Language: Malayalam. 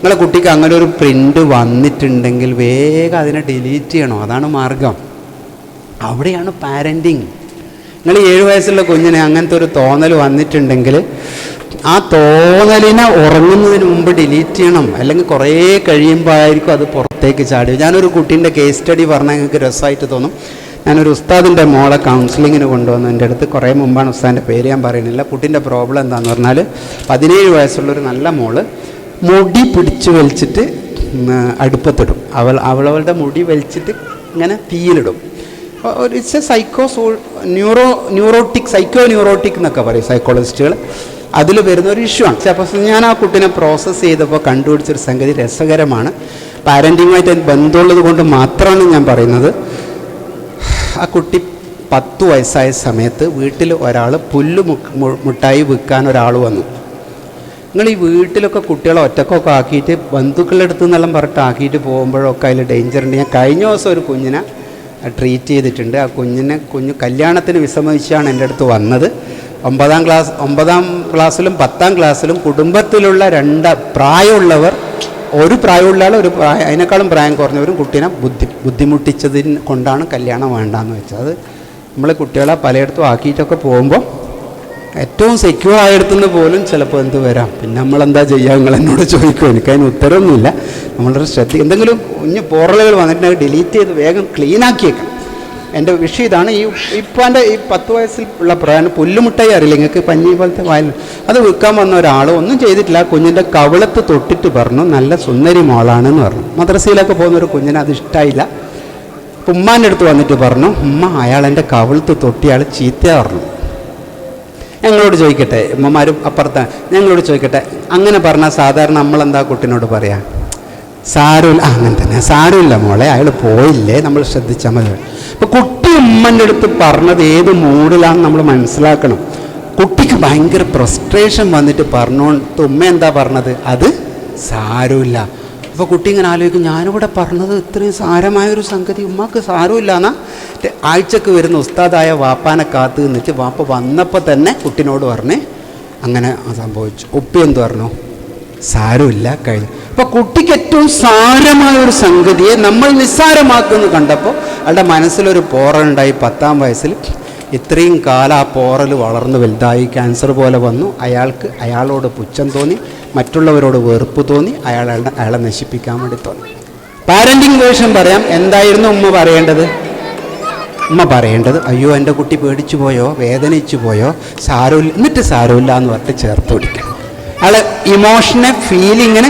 നിങ്ങളെ കുട്ടിക്ക് അങ്ങനെ ഒരു പ്രിൻ്റ് വന്നിട്ടുണ്ടെങ്കിൽ വേഗം അതിനെ ഡിലീറ്റ് ചെയ്യണം. അതാണ് മാർഗം. അവിടെയാണ് പാരൻറ്റിങ്. നിങ്ങൾ 7 വയസ്സുള്ള കുഞ്ഞിനെ അങ്ങനത്തെ ഒരു തോന്നൽ വന്നിട്ടുണ്ടെങ്കിൽ ആ തോന്നലിനെ ഉറങ്ങുന്നതിന് മുമ്പ് ഡിലീറ്റ് ചെയ്യണം. അല്ലെങ്കിൽ കുറേ കഴിയുമ്പോൾ ആയിരിക്കും അത് പുറത്തേക്ക് ചാടി. ഞാനൊരു കുട്ടീൻ്റെ കേസ് സ്റ്റഡി പറഞ്ഞാൽ നിങ്ങൾക്ക് രസമായിട്ട് തോന്നും. ഞാനൊരു ഉസ്താദിൻ്റെ മോളെ കൗൺസിലിങ്ങിന് കൊണ്ടുവന്നു എൻ്റെ അടുത്ത്. കുറേ മുമ്പാണ്, ഉസ്താദിൻ്റെ പേര് ഞാൻ പറയുന്നില്ല. കുട്ടീൻ്റെ പ്രോബ്ലം എന്താണെന്ന് പറഞ്ഞാൽ 17 വയസ്സുള്ളൊരു നല്ല മോള് മുടി പിടിച്ച് വലിച്ചിട്ട് അടുപ്പത്തിടും. അവളുടെ മുടി വലിച്ചിട്ട് ഇങ്ങനെ തീയിലിടും. ഇറ്റ്സ് എ സൈക്കോ ന്യൂറോട്ടിക് എന്നൊക്കെ പറയും സൈക്കോളജിസ്റ്റുകൾ. അതിൽ വരുന്ന ഒരു ഇഷ്യൂ ആണ്. അപ്പോൾ ഞാൻ ആ കുട്ടീനെ പ്രോസസ്സ് ചെയ്തപ്പോൾ കണ്ടുപിടിച്ചൊരു സംഗതി രസകരമാണ്. പാരൻറ്റിങ്ങുമായിട്ട് ബന്ധമുള്ളത് കൊണ്ട് മാത്രമാണ് ഞാൻ പറയുന്നത്. ആ കുട്ടി 10 വയസ്സായ സമയത്ത് വീട്ടിൽ ഒരാൾ പുല്ല് മുട്ടായി വിൽക്കാൻ ഒരാൾ വന്നു. നിങ്ങൾ ഈ വീട്ടിലൊക്കെ കുട്ടികളെ ഒറ്റക്കൊക്കെ ആക്കിയിട്ട് ബന്ധുക്കളുടെ അടുത്ത് നിന്നെല്ലാം പറഞ്ഞിട്ട് ആക്കിയിട്ട് പോകുമ്പോഴൊക്കെ അതിൽ ഡേഞ്ചർ ഉണ്ട്. ഞാൻ കഴിഞ്ഞ ദിവസം ഒരു കുഞ്ഞിനെ ട്രീറ്റ് ചെയ്തിട്ടുണ്ട്. ആ കുഞ്ഞ് കല്യാണത്തിന് വിസമ്മതിച്ചാണ് എൻ്റെ അടുത്ത് വന്നത്. 9ാം ക്ലാസ്സിലും 10ാം ക്ലാസ്സിലും കുടുംബത്തിലുള്ള 2 പ്രായമുള്ളവർ, ഒരു പ്രായമുള്ള ആൾ, അതിനേക്കാളും പ്രായം കുറഞ്ഞവരും കുട്ടീനെ ബുദ്ധിമുട്ടിച്ചതിന് കൊണ്ടാണ് കല്യാണം വേണ്ടാന്ന് വെച്ചത്. അത് നമ്മൾ കുട്ടികളെ പലയിടത്തും ആക്കിയിട്ടൊക്കെ പോകുമ്പോൾ ഏറ്റവും സെക്യൂർ ആയിടത്തുനിന്ന് പോലും ചിലപ്പോൾ എന്ത് വരാം. പിന്നെ നമ്മളെന്താ ചെയ്യുക? നിങ്ങൾ എന്നോട് ചോദിക്കും, എനിക്കതിന് ഉത്തരവൊന്നുമില്ല. നമ്മളൊരു എന്തെങ്കിലും കുഞ്ഞ് പോറലുകൾ വന്നിട്ടുണ്ടെങ്കിൽ ഡിലീറ്റ് ചെയ്ത് വേഗം ക്ലീനാക്കിയേക്കാം. എൻ്റെ വിഷയം ഇതാണ്. ഇപ്പോൾ എൻ്റെ ഈ 10 വയസ്സിലുള്ള പ്രായം പുല്ലുമുട്ടായി അറിയില്ല നിങ്ങൾക്ക്, പഞ്ഞി പോലത്തെ വായിൽ അത് വിൽക്കാൻ വന്ന ഒരാൾ ഒന്നും ചെയ്തിട്ടില്ല. കുഞ്ഞിൻ്റെ കവിളത്ത് തൊട്ടിട്ട് പറഞ്ഞു നല്ല സുന്ദരി മോളാണെന്ന് പറഞ്ഞു. മദ്രസയിലൊക്കെ പോകുന്നൊരു കുഞ്ഞിനെ അത് ഇഷ്ടമായില്ല. ഉമ്മാൻ്റെ അടുത്ത് വന്നിട്ട് പറഞ്ഞു, ഉമ്മ അയാൾ എൻ്റെ കവിളത്ത് തൊട്ടി അയാൾ ചീത്ത പറഞ്ഞു. ഞങ്ങളോട് ചോദിക്കട്ടെ, ഉമ്മമാരും അപ്പുറത്താണ്, ഞങ്ങളോട് ചോദിക്കട്ടെ, അങ്ങനെ പറഞ്ഞാൽ സാധാരണ നമ്മളെന്താ കുട്ടീനോട് പറയാം? സാരമില്ല, അങ്ങനെ തന്നെ, സാരമില്ല മോളെ, അയാൾ പോയില്ലേ, നമ്മൾ ശ്രദ്ധിച്ചാൽ മതി. അപ്പോൾ കുട്ടി ഉമ്മൻ്റെ അടുത്ത് പറഞ്ഞത് ഏത് മൂഡിലാണെന്ന് നമ്മൾ മനസ്സിലാക്കണം. കുട്ടിക്ക് ഭയങ്കര ഫ്രസ്ട്രേഷൻ വന്നിട്ട് പറഞ്ഞോണ്ട് ഉമ്മ എന്താ പറഞ്ഞത്? അത് സാരമില്ല. അപ്പോൾ കുട്ടി ഇങ്ങനെ ആലോചിക്കും, ഞാനിവിടെ പറഞ്ഞത് ഇത്രയും സാരമായൊരു സംഗതി ഉമ്മക്ക് സാരമില്ല എന്നാ. ആഴ്ചക്ക് വരുന്ന ഉസ്താദായ വാപ്പാനെ കാത്ത് നിന്നിട്ട് വാപ്പ വന്നപ്പോൾ തന്നെ കുട്ടിനോട് പറഞ്ഞ് അങ്ങനെ സംഭവിച്ചു. ഉപ്പി എന്ത് പറഞ്ഞു? സാരമില്ല, കഴിഞ്ഞു. അപ്പോൾ കുട്ടിക്ക് ഏറ്റവും സാരമായ ഒരു സംഗതിയെ നമ്മൾ നിസ്സാരമാക്കുമെന്ന് കണ്ടപ്പോൾ അയാളുടെ മനസ്സിലൊരു പോറലുണ്ടായി. 10ാം വയസ്സിൽ ഇത്രയും കാലം ആ പോറൽ വളർന്ന് വലുതായി ക്യാൻസർ പോലെ വന്നു. അയാളോട് പുച്ഛം തോന്നി, മറ്റുള്ളവരോട് വെറുപ്പ് തോന്നി, അയാളെ നശിപ്പിക്കാൻ വേണ്ടി തോന്നി. പാരൻറ്റിങ് വേർഷൻ പറയാം. എന്തായിരുന്നു ഉമ്മ പറയേണ്ടത്? ഉമ്മ പറയേണ്ടത്, അയ്യോ എൻ്റെ കുട്ടി പേടിച്ചു പോയോ, വേദനിച്ചു പോയോ, സാരമില്ല, എന്നിട്ട് സാരമില്ല എന്ന് പറഞ്ഞിട്ട് ചേർത്ത് പിടിക്കണം. അയാൾ ഇമോഷനെ ഫീലിങ്ങിനെ